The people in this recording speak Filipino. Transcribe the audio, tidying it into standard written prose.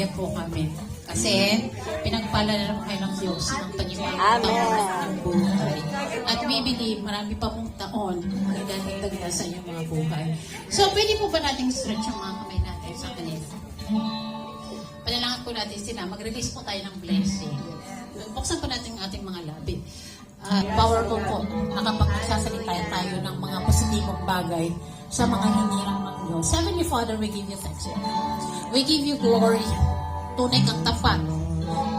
masaya po kami. Kasi pinagpala naman kayo ng Diyos ng panibagong taon ng buhay. At we believe marami pa pong taon ang idadagdag na sa inyong mga buhay. So, pwede po ba nating stretch ang mga kamay natin sa kanila? Panalangan po natin sila. Mag-release po tayo ng blessing. Buksan po natin ang ating mga labi. Powerful po. Nakapagsasalita tayo ng mga positibong bagay sa mga hinirang ng Diyos. Heavenly Father, we give you thanks. We give you glory. Tunay kang tapat